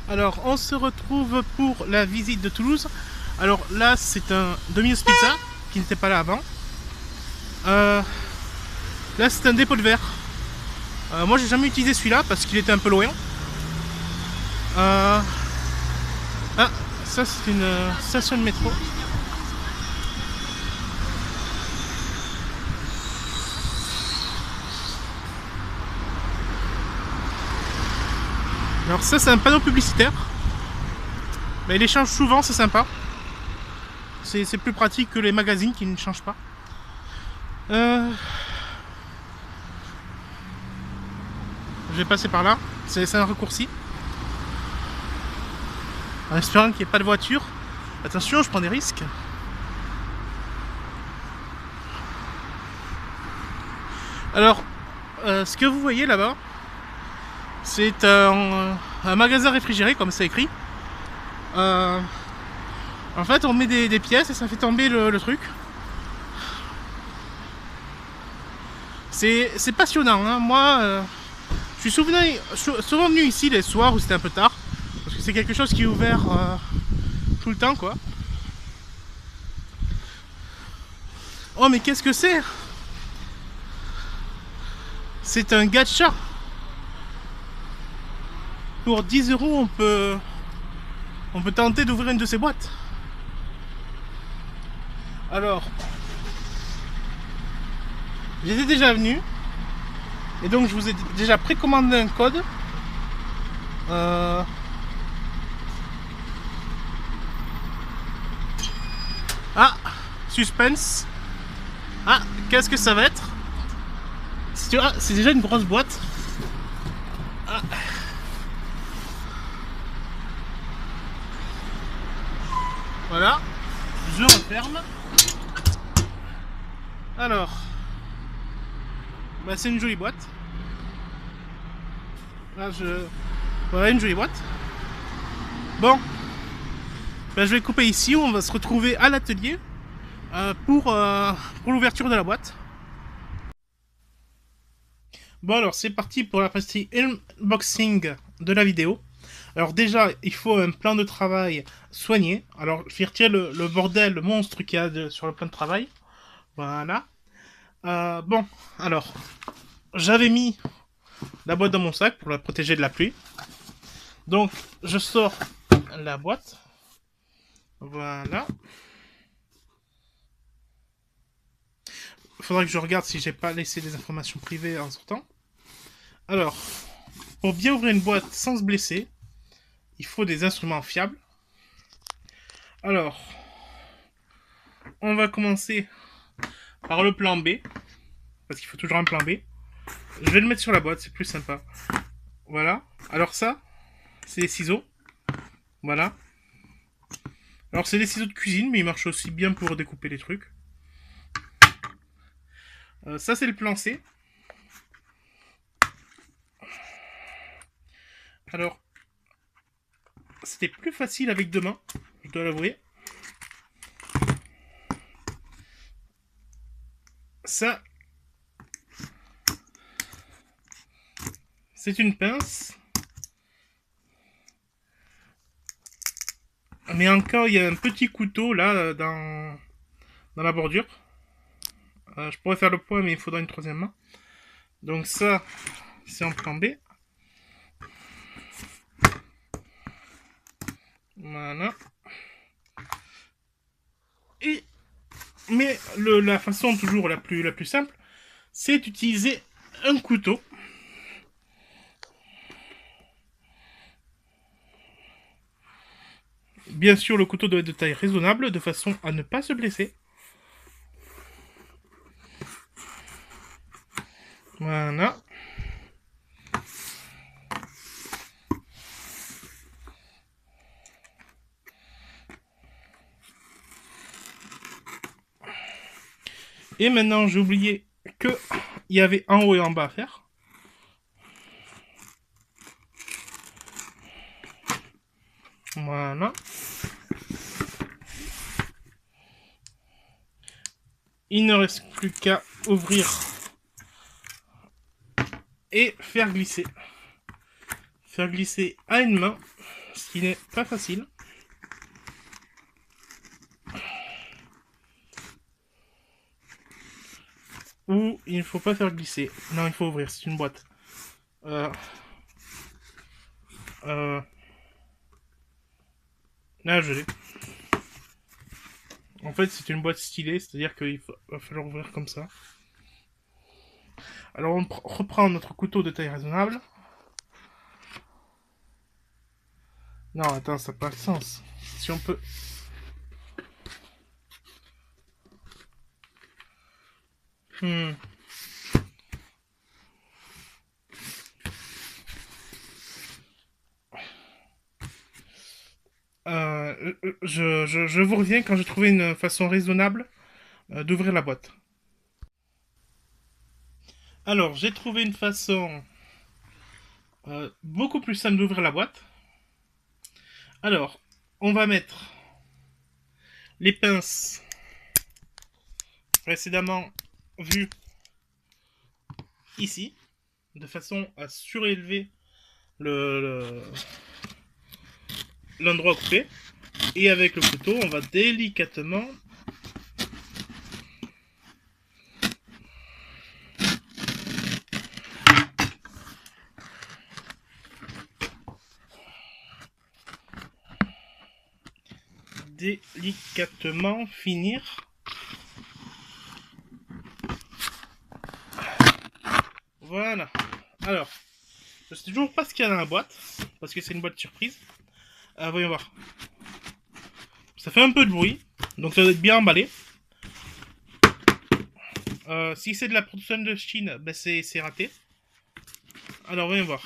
Alors, on se retrouve pour la visite de Toulouse. Alors là, c'est un Domino's Pizza qui n'était pas là avant. Là, c'est un dépôt de verre. Moi, j'ai jamais utilisé celui-là parce qu'il était un peu loin. Ah, ça, c'est une station de métro. Alors ça, c'est un panneau publicitaire. Mais il les change souvent, c'est sympa. C'est plus pratique que les magazines qui ne changent pas. Je vais passer par là. C'est un raccourci. En espérant qu'il n'y ait pas de voiture. Attention, je prends des risques. Alors, ce que vous voyez là-bas, c'est un magasin réfrigéré, comme c'est écrit. En fait, on met des pièces et ça fait tomber le truc. C'est passionnant, hein. Moi, je suis souvent venu ici les soirs où c'était un peu tard. Parce que c'est quelque chose qui est ouvert tout le temps, quoi. Oh, mais qu'est-ce que c'est? C'est un gacha. Pour 10 euros, on peut tenter d'ouvrir une de ces boîtes. Alors, j'étais déjà venu. Et donc, je vous ai déjà précommandé un code. Ah, suspense. Ah, qu'est-ce que ça va être? C'est déjà une grosse boîte. Ah. Voilà, je referme. Alors, bah, c'est une jolie boîte. Là, voilà une jolie boîte. Bon, bah, je vais couper ici. On va se retrouver à l'atelier pour l'ouverture de la boîte. Bon, alors c'est parti pour la partie unboxing de la vidéo. Alors déjà, il faut un plan de travail soigné. Alors, je vais retirer le bordel, le monstre qu'il y a sur le plan de travail. Voilà. Bon, alors, j'avais mis la boîte dans mon sac pour la protéger de la pluie. Donc, je sors la boîte. Voilà. Il faudra que je regarde si j'ai pas laissé des informations privées en sortant. Alors, pour bien ouvrir une boîte sans se blesser, il faut des instruments fiables. Alors, on va commencer par le plan B, parce qu'il faut toujours un plan B. Je vais le mettre sur la boîte, c'est plus sympa. Voilà. Alors ça, c'est des ciseaux. Voilà. Alors c'est des ciseaux de cuisine, mais ils marchent aussi bien pour découper les trucs. Ça, c'est le plan C. Alors, c'était plus facile avec deux mains, je dois l'avouer. Ça, c'est une pince. Mais encore, il y a un petit couteau là dans la bordure. Je pourrais faire le point, mais il faudra une troisième main. Donc ça, c'est en plan B. Voilà. Mais la façon toujours la plus simple, c'est d'utiliser un couteau. Bien sûr, le couteau doit être de taille raisonnable, de façon à ne pas se blesser. Voilà. Et maintenant, j'ai oublié qu'il y avait en haut et en bas à faire. Voilà. Il ne reste plus qu'à ouvrir et faire glisser. Faire glisser à une main Ce qui n'est pas facile. Ou il ne faut pas faire glisser. Non, il faut ouvrir, c'est une boîte. Là, je l'ai. En fait, c'est une boîte stylée, c'est-à-dire qu'il va falloir ouvrir comme ça. Alors, on reprend notre couteau de taille raisonnable. Non, attends, ça n'a pas de sens. Si on peut... je vous reviens quand j'ai trouvé une façon raisonnable d'ouvrir la boîte. Alors, j'ai trouvé une façon beaucoup plus simple d'ouvrir la boîte. Alors, on va mettre les pinces précédemment vues ici, de façon à surélever l'endroit coupé. Et avec le couteau, on va délicatement finir. Voilà. Alors, je sais toujours pas ce qu'il y a dans la boîte, parce que c'est une boîte surprise. Voyons voir. Ça fait un peu de bruit, donc ça doit être bien emballé. Si c'est de la production de Chine, ben c'est raté. Alors, voyons voir.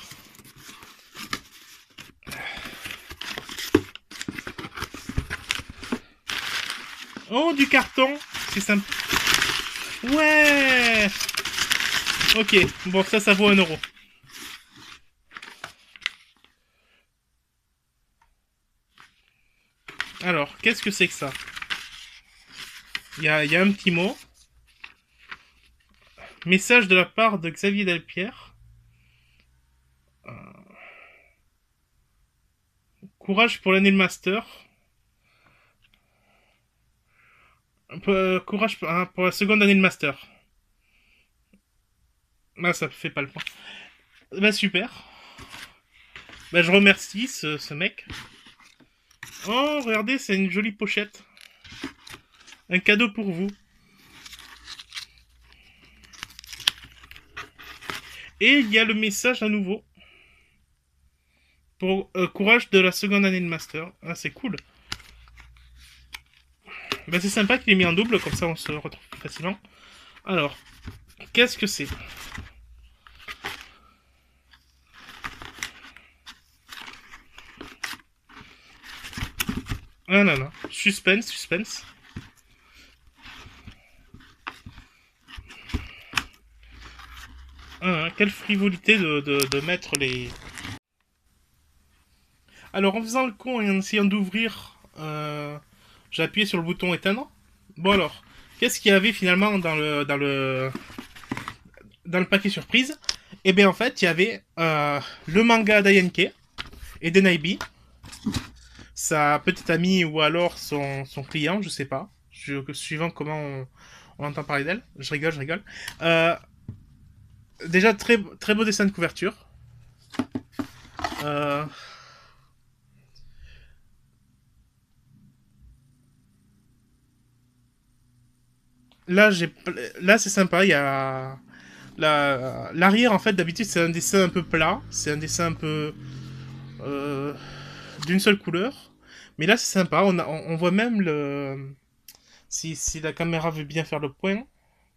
Oh, du carton. C'est simple. Ouais. Ok, bon, ça vaut 1 euro. Alors, qu'est-ce que c'est que ça? Il y a un petit mot. Message de la part de Xavier Delpierre. Courage pour l'année de master. Courage pour la seconde année de master. Là, ça fait pas le point. Bah, super. Bah, je remercie ce mec. Oh, regardez, c'est une jolie pochette. Un cadeau pour vous. Et il y a le message à nouveau. Pour courage de la seconde année de master. Ah, c'est cool. Bah, c'est sympa qu'il ait mis en double, comme ça on se retrouve plus facilement. Alors, qu'est-ce que c'est? Ah non, non. Suspense, suspense. Ah, quelle frivolité de mettre les... Alors, en faisant le con et en essayant d'ouvrir, j'ai appuyé sur le bouton éteindre. Bon alors, qu'est-ce qu'il y avait finalement dans le paquet surprise? Eh bien, en fait, il y avait le manga d'Ayenke et d'Enaibi, sa petite amie ou alors son client, je sais pas. Suivant comment on entend parler d'elle. Je rigole, je rigole. Déjà, très, très beau dessin de couverture. Là, c'est sympa. Il y a l'arrière, en fait, d'habitude, c'est un dessin un peu plat. C'est un dessin un peu d'une seule couleur. Mais là, c'est sympa. On voit même le... Si la caméra veut bien faire le point.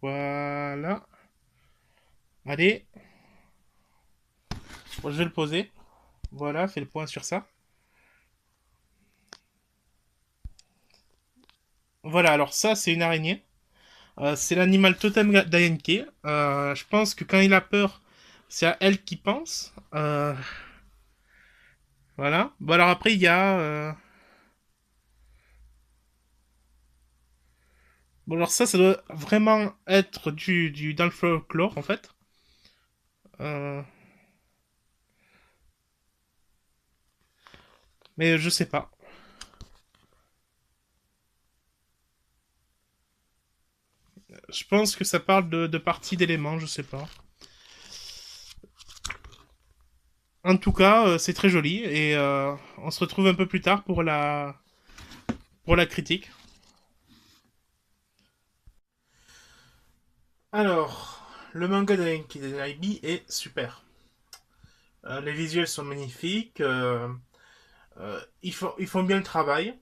Voilà. Allez. Bon, je vais le poser. Voilà, fait le point sur ça. Voilà, alors ça, c'est une araignée. C'est l'animal totem d'Ayenke. Je pense que quand il a peur, c'est à elle qu'il pense. Voilà. Bon, alors après, il y a... Bon, alors ça doit vraiment être dans le folklore, en fait. Euh, Mais je sais pas. Je pense que ça parle de partie d'éléments, je sais pas. En tout cas, c'est très joli et on se retrouve un peu plus tard pour la critique. Alors, le manga d'Enki Denaibi est super. Les visuels sont magnifiques. Ils font bien le travail.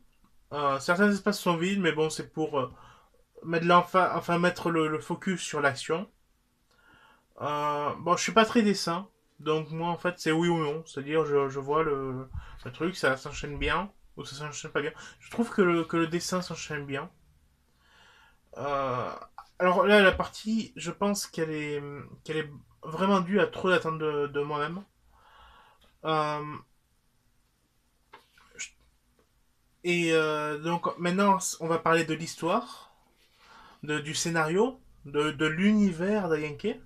Certains espaces sont vides, mais bon, c'est pour mettre enfin mettre le focus sur l'action. Bon, je suis pas très dessin, donc moi en fait c'est oui ou non. C'est-à-dire je vois le truc, ça s'enchaîne bien ou ça s'enchaîne pas bien. Je trouve que le dessin s'enchaîne bien. Euh, alors là, la partie, je pense qu'elle est vraiment due à trop d'attentes de moi-même. Euh, et donc maintenant, on va parler de l'histoire, du scénario, de l'univers d'Ayenke.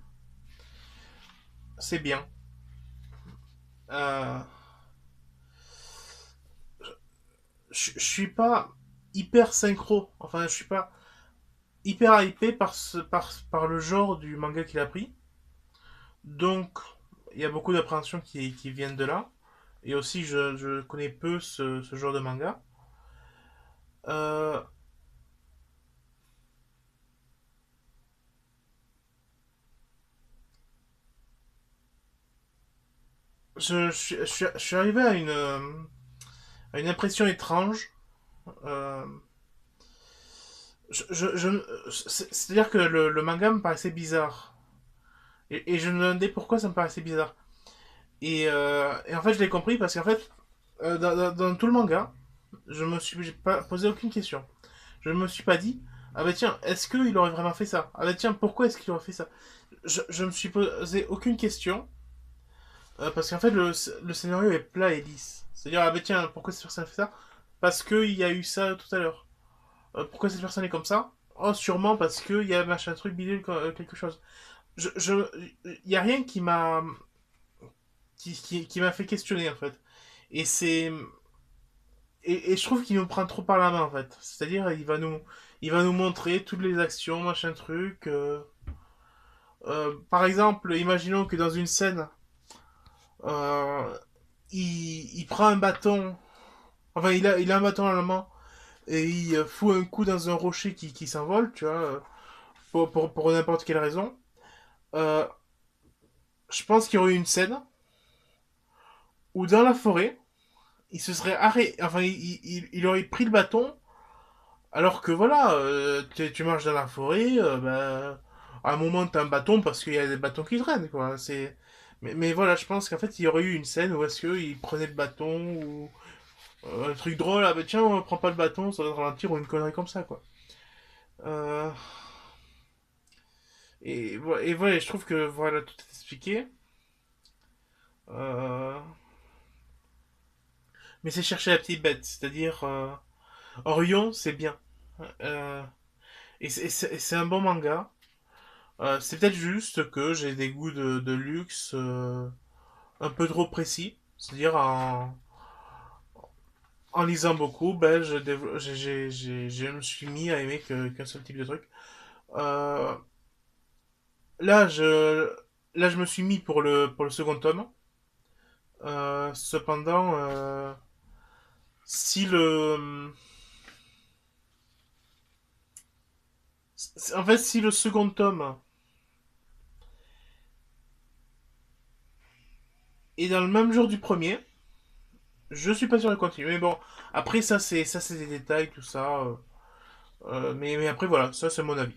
C'est bien. Euh, je suis pas hyper synchro. Enfin, je suis pas hyper hypé par le genre du manga qu'il a pris. Donc, il y a beaucoup d'appréhensions qui viennent de là. Et aussi, je connais peu ce genre de manga. Euh, je suis arrivé à une impression étrange. Euh, C'est-à-dire que le manga me paraissait bizarre. Et je me demandais pourquoi ça me paraissait bizarre. Et en fait, je l'ai compris parce qu'en fait, dans tout le manga, j'ai pas posé aucune question. Je me suis pas dit, ah bah tiens, est-ce qu'il aurait vraiment fait ça? Ah bah tiens, pourquoi est-ce qu'il aurait fait ça? Je me suis posé aucune question parce qu'en fait, le scénario est plat et lisse. C'est-à-dire, ah bah tiens, pourquoi cette personne a fait ça? Parce qu'il y a eu ça tout à l'heure. Pourquoi cette personne est comme ça? Oh, sûrement parce qu'il y a machin truc bidule quelque chose. Il y a rien qui m'a fait questionner en fait. Et c'est et je trouve qu'il nous prend trop par la main en fait. C'est-à-dire il va nous montrer toutes les actions machin truc. Par exemple, imaginons que dans une scène, euh, il prend un bâton. Enfin, il a un bâton à la main et il fout un coup dans un rocher qui s'envole, tu vois, pour n'importe quelle raison. Euh, je pense qu'il y aurait eu une scène où dans la forêt, il se serait arrêté, enfin, il aurait pris le bâton, alors que voilà, tu marches dans la forêt, bah, à un moment t'as un bâton parce qu'il y a des bâtons qui traînent, quoi. Mais voilà, je pense qu'en fait il y aurait eu une scène où est-ce qu'il prenait le bâton ou un truc drôle, ah bah tiens, on prend pas le bâton, ça va ralentir ou une connerie comme ça, quoi. Euh, et voilà, je trouve que voilà, tout est expliqué. Euh, mais c'est chercher la petite bête, c'est-à-dire Orion, c'est bien. Euh, c'est un bon manga. C'est peut-être juste que j'ai des goûts de luxe un peu trop précis. C'est-à-dire en lisant beaucoup, ben, je me suis mis à aimer qu'un seul type de truc. Euh, là, je, là, je me suis mis pour le second tome. Cependant, si le, en fait, si le second tome est dans le même jour du premier, je suis pas sûr de continuer. Mais bon, après ça c'est des détails tout ça. Mais après voilà, ça c'est mon avis.